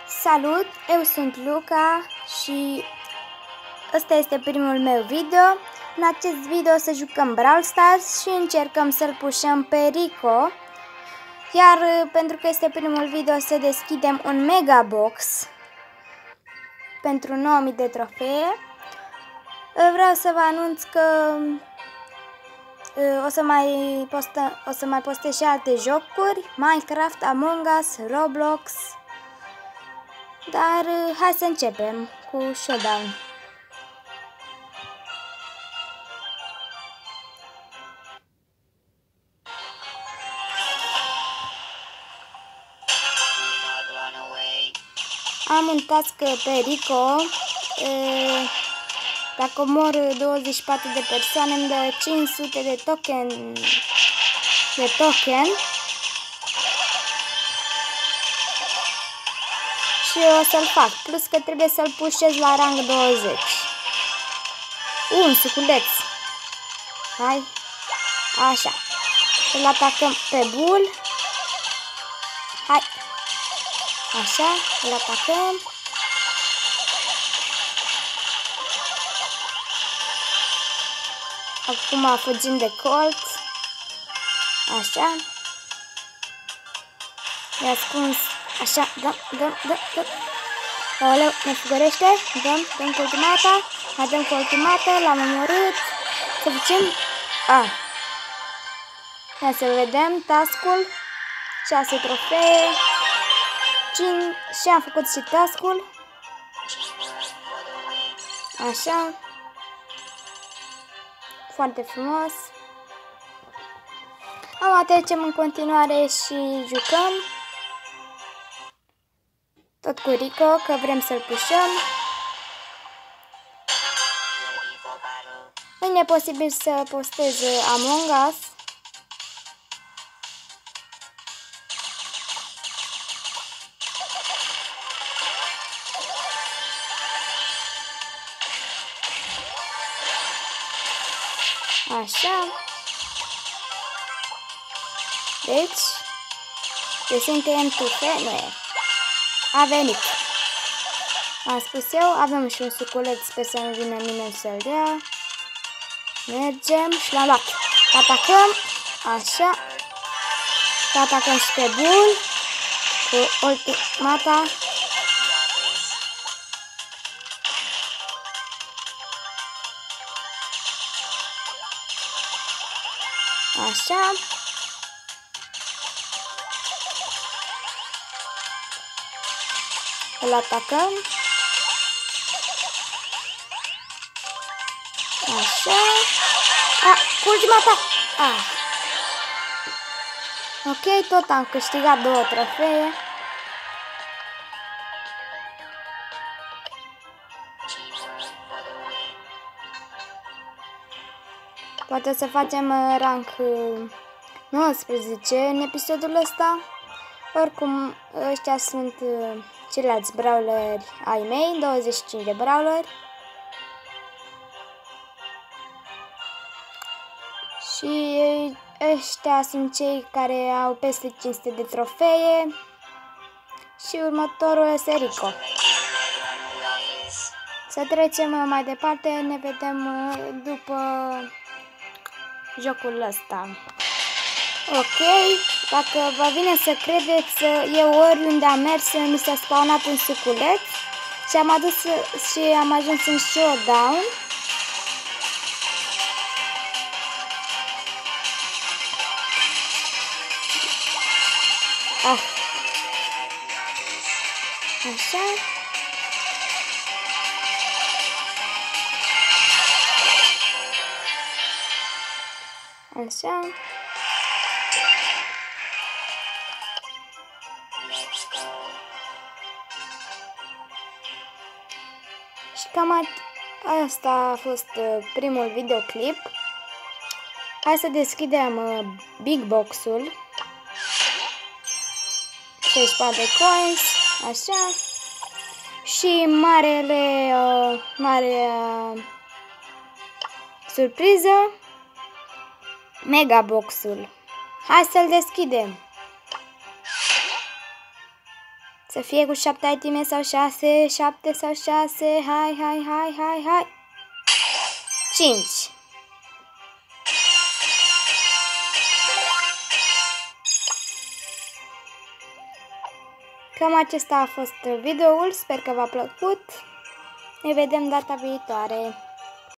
Salut, eu sunt Luca și ăsta este primul meu video. În acest video o să jucăm Brawl Stars și încercăm să-l pușăm pe Rico. Iar pentru că este primul video, o să deschidem un Mega Box pentru 9000 de trofee. Vreau să vă anunț că o să mai postez și alte jocuri, Minecraft, Among Us, Roblox. Dar hai să începem cu Showdown. Am un task pe Rico. Dacă omor 24 de persoane îmi dă 500 de token. Și o să-l fac. Plus că trebuie să-l pușez la rang 20. Un suculeț. Hai. Așa. Îl atacăm pe Bull. Hai. Așa. Îl atacăm. Acum fugim de Colt. Așa. I-a ascuns. Așa, dăm. Aoleu, ne fugărește. Dăm cu ultimata. Mai dăm cu ultimata. L-am omorât. Să facem. Ia să vedem task-ul. 6 trofee. 5. Și am făcut și task-ul. Așa. Foarte frumos. Acum trecem în continuare și jucăm. Tot cu Rico, că vrem să-l pușăm. Nu e posibil să postez Among Us. Așa. Deci suntem tufe, nu e. A venit. Am spus eu, avem și un suculeț, sper să nu vină nimeni să-l dea. Mergem și l-am luat. Atacăm. Așa. Atacăm și pe Bull. Cu ultimata. Așa. Îl atacăm. Așa. Cu ultimata. Ok, tot am câștigat 2 trofee. Poate să facem rank 19 în episodul ăsta. Oricum, ăștia sunt ceilalți brawleri ai mei, 25 de brawleri. Și ăștia sunt cei care au peste 500 de trofee. Și următorul este Rico. Să trecem mai departe, ne vedem după jocul ăsta. Ok, dacă vă vine să credeți, eu oriunde am mers mi s-a spawnat un suculeț și am ajuns în Showdown. Așa. Așa. Și cam asta a fost primul videoclip. Hai să deschidem Big Box-ul. 64 de coins. Așa. Și mare surpriză. Mega Box-ul. Hai să-l deschidem. Să fie cu 7 iteme sau 6, 7 sau 6, hai. 5. Cam acesta a fost videoul, sper că v-a plăcut. Ne vedem data viitoare.